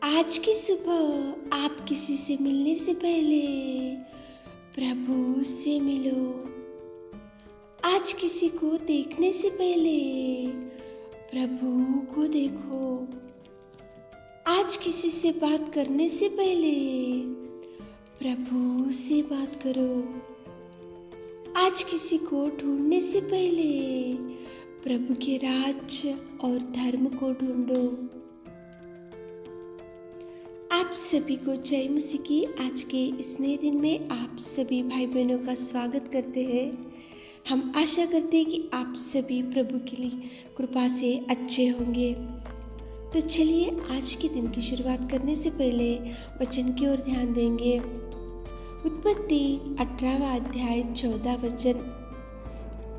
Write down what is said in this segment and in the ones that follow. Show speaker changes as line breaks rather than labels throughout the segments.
आज की सुबह आप किसी से मिलने से पहले प्रभु से मिलो। आज किसी को देखने से पहले प्रभु को देखो। आज किसी से बात करने से पहले प्रभु से बात करो। आज किसी को ढूंढने से पहले प्रभु के राज्य और धर्म को ढूंढो। आप सभी को जय मसीह की आज के इस नए दिन में आप सभी भाई बहनों का स्वागत करते हैं। हम आशा करते हैं कि आप सभी प्रभु के लिए कृपा से अच्छे होंगे। तो चलिए आज के दिन की शुरुआत करने से पहले वचन की ओर ध्यान देंगे। उत्पत्ति 18वां अध्याय 14 वचन।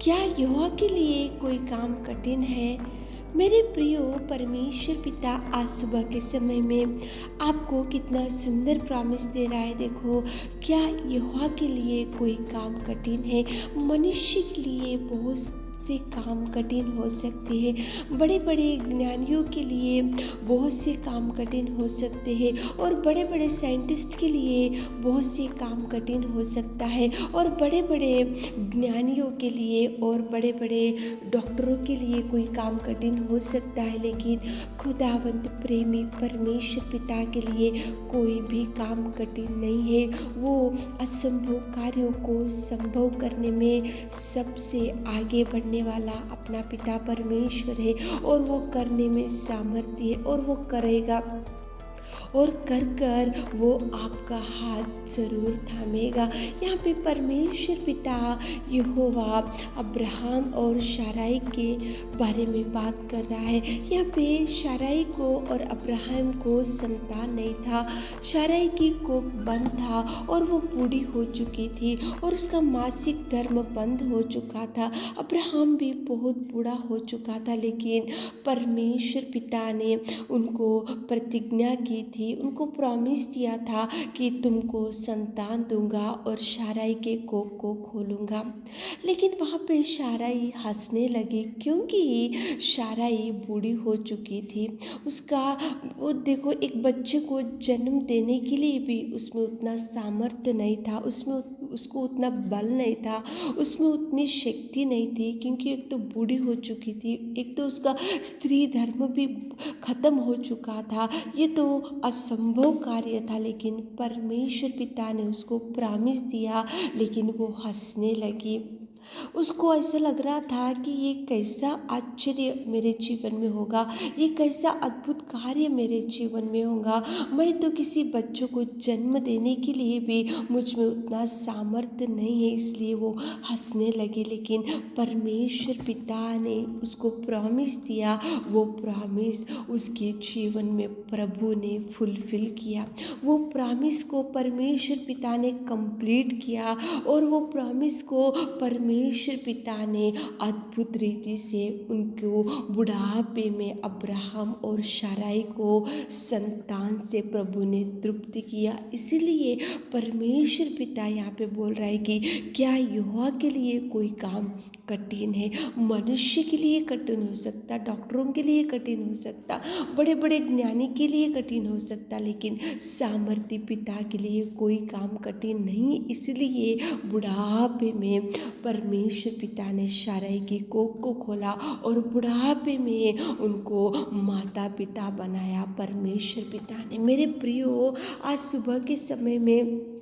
क्या यहोवा के लिए कोई काम कठिन है? मेरे प्रियो, परमेश्वर पिता आज सुबह के समय में आपको कितना सुंदर प्रॉमिस दे रहा है। देखो, क्या यहोवा के लिए कोई काम कठिन है? मनुष्य के लिए बहुत से काम कठिन हो सकते हैं। बड़े बड़े ज्ञानियों के लिए बहुत से काम कठिन हो सकते हैं और बड़े बड़े साइंटिस्ट के लिए बहुत से काम कठिन हो सकता है और बड़े बड़े ज्ञानियों के लिए और बड़े बड़े डॉक्टरों के लिए कोई काम कठिन हो सकता है। लेकिन खुदावंत प्रेमी परमेश्वर पिता के लिए कोई भी काम कठिन नहीं है। वो असंभव कार्यों को संभव करने में सबसे आगे बढ़ने वाला अपना पिता परमेश्वर है और वो करने में सामर्थ्य है और वो करेगा और कर कर वो आपका हाथ जरूर थामेगा। यहाँ पे परमेश्वर पिता यहोवा अब्राहम और शाराई के बारे में बात कर रहा है। यहाँ पे शाराई को और अब्राहम को संतान नहीं था। शाराई की कोख बंद था और वो बूढ़ी हो चुकी थी और उसका मासिक धर्म बंद हो चुका था। अब्राहम भी बहुत बूढ़ा हो चुका था, लेकिन परमेश्वर पिता ने उनको प्रतिज्ञा की थी, उनको प्रॉमिस दिया था कि तुमको संतान दूंगा और शाराई के कोख को खोलूंगा। लेकिन वहाँ पे शाराई हंसने लगी क्योंकि शाराई बूढ़ी हो चुकी थी। उसका वो देखो, एक बच्चे को जन्म देने के लिए भी उसमें उतना सामर्थ्य नहीं था, उसमें उसको उतना बल नहीं था, उसमें उतनी शक्ति नहीं थी, क्योंकि एक तो बूढ़ी हो चुकी थी, एक तो उसका स्त्री धर्म भी खत्म हो चुका था। ये तो असंभव कार्य था, लेकिन परमेश्वर पिता ने उसको प्रॉमिस दिया। लेकिन वो हंसने लगी। उसको ऐसा लग रहा था कि ये कैसा आश्चर्य मेरे जीवन में होगा, ये कैसा अद्भुत कार्य मेरे जीवन में होगा। मैं तो किसी बच्चों को जन्म देने के लिए भी मुझ में उतना सामर्थ्य नहीं है, इसलिए वो हंसने लगी। लेकिन परमेश्वर पिता ने उसको प्रॉमिस दिया, वो प्रॉमिस उसके जीवन में प्रभु ने फुलफिल किया। वो प्रॉमिस को परमेश्वर पिता ने कंप्लीट किया और वो प्रॉमिस को परमेश्वर पिता ने अद्भुत रीति से उनको बुढ़ापे में अब्राहम और शाराई को संतान से प्रभु ने तृप्त किया। इसलिए परमेश्वर पिता यहाँ पे बोल रहा है कि क्या यहोवा के लिए कोई काम कठिन है? मनुष्य के लिए कठिन हो सकता, डॉक्टरों के लिए कठिन हो सकता, बड़े बड़े ज्ञानी के लिए कठिन हो सकता, लेकिन सामर्थ्य पिता के लिए कोई काम कठिन नहीं। इसलिए बुढ़ापे में परमेश्वर पिता ने शाराई की कोख को खोला और बुढ़ापे में उनको माता पिता बनाया परमेश्वर पिता ने। मेरे प्रियो, आज सुबह के समय में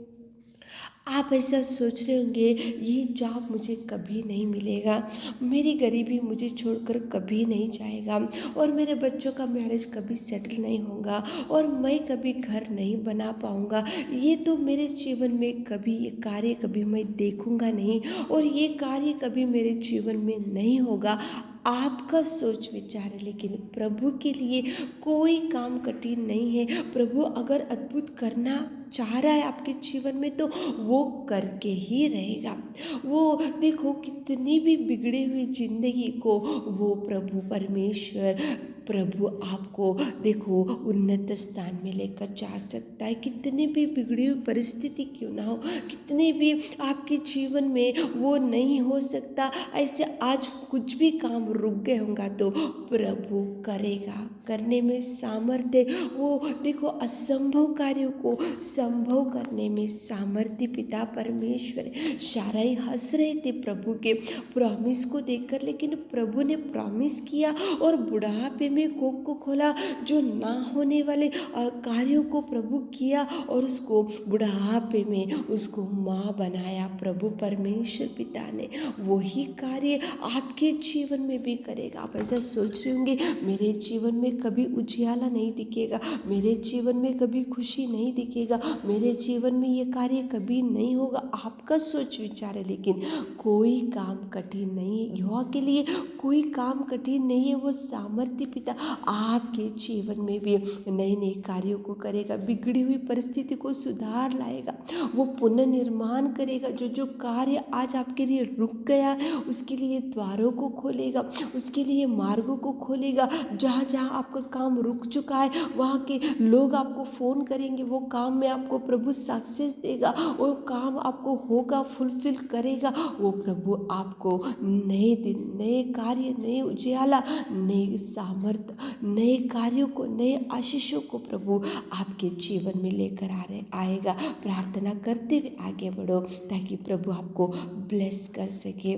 आप ऐसा सोच रहे होंगे, ये जॉब मुझे कभी नहीं मिलेगा, मेरी गरीबी मुझे छोड़कर कभी नहीं जाएगा और मेरे बच्चों का मैरिज कभी सेटल नहीं होगा और मैं कभी घर नहीं बना पाऊँगा। ये तो मेरे जीवन में कभी ये कार्य कभी मैं देखूँगा नहीं और ये कार्य कभी मेरे जीवन में नहीं होगा। आपका सोच विचार है, लेकिन प्रभु के लिए कोई काम कठिन नहीं है। प्रभु अगर अद्भुत करना चाह रहा है आपके जीवन में तो वो करके ही रहेगा। वो देखो, कितनी भी बिगड़ी हुई जिंदगी को वो प्रभु परमेश्वर प्रभु आपको देखो उन्नत स्थान में लेकर जा सकता है। कितनी भी बिगड़ी हुई परिस्थिति क्यों ना हो, कितने भी आपके जीवन में वो नहीं हो सकता, ऐसे आज कुछ भी काम रुक गए होगा तो प्रभु करेगा, करने में सामर्थ्य। वो देखो असंभव कार्यों को संभव करने में सामर्थ्य पिता परमेश्वर। साराई हंस रहे थे प्रभु के प्रॉमिस को देखकर, लेकिन प्रभु ने प्रॉमिस किया और बुढ़ापे में कोख को खोला, जो ना होने वाले कार्यों को प्रभु किया और उसको बुढ़ापे में उसको माँ बनाया। प्रभु परमेश्वर पिता ने वही कार्य आपके जीवन में भी करेगा। आप ऐसा सोच रहे होंगे मेरे जीवन में कभी उजियाला नहीं दिखेगा, मेरे जीवन में कभी खुशी नहीं दिखेगा, मेरे जीवन में ये कार्य कभी नहीं होगा। आपका सोच विचार है, लेकिन कोई काम कठिन नहीं है यहोवा के लिए, कोई काम कठिन नहीं है। वो सामर्थ्य पिता आपके जीवन में भी नए नए कार्यों को करेगा, बिगड़ी हुई परिस्थिति को सुधार लाएगा, वो पुनर्निर्माण करेगा। जो जो कार्य आज आपके लिए रुक गया उसके लिए द्वारों को खोलेगा, उसके लिए मार्गों को खोलेगा। जहाँ जहाँ आपका काम रुक चुका है वहाँ के लोग आपको फ़ोन करेंगे, वो काम में आपको प्रभु सक्सेस देगा, वो काम आपको होगा, फुलफिल करेगा। वो प्रभु आपको नए दिन, नए कार्य, नए उजियाला, नए सामर्थ, नए कार्यों को, नए आशीषों को प्रभु आपके जीवन में लेकर आएगा। प्रार्थना करते हुए आगे बढ़ो ताकि प्रभु आपको ब्लेस कर सके।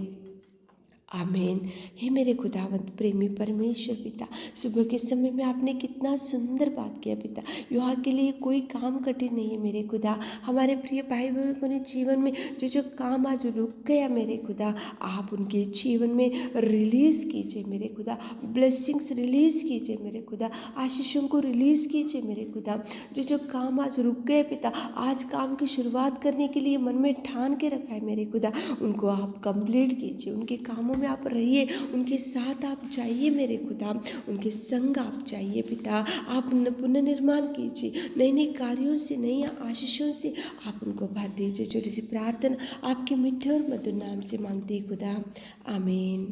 आमीन। हे मेरे खुदावंत प्रेमी परमेश्वर पिता, सुबह के समय में आपने कितना सुंदर बात किया पिता। यहाँ के लिए कोई काम कठिन नहीं है मेरे खुदा। हमारे प्रिय भाई बहनों के जीवन में जो जो काम आज रुक गया मेरे खुदा, आप उनके जीवन में रिलीज़ कीजिए मेरे खुदा, ब्लेसिंग्स रिलीज़ कीजिए मेरे खुदा, आशीषों को रिलीज़ कीजिए मेरे खुदा। जो जो काम आज रुक गए पिता, आज काम की शुरुआत करने के लिए मन में ठान के रखा है मेरे खुदा, उनको आप कंप्लीट कीजिए, उनके कामों में आप रहिए, उनके साथ आप जाइए मेरे खुदा, उनके संग आप जाइए पिता। आप पुनर्निर्माण कीजिए, नए नए कार्यों से, नई आशीषों से आप उनको भर दीजिए। छोटी सी प्रार्थना आपके मीठे और मधुर नाम से मांगती खुदा, आमीन।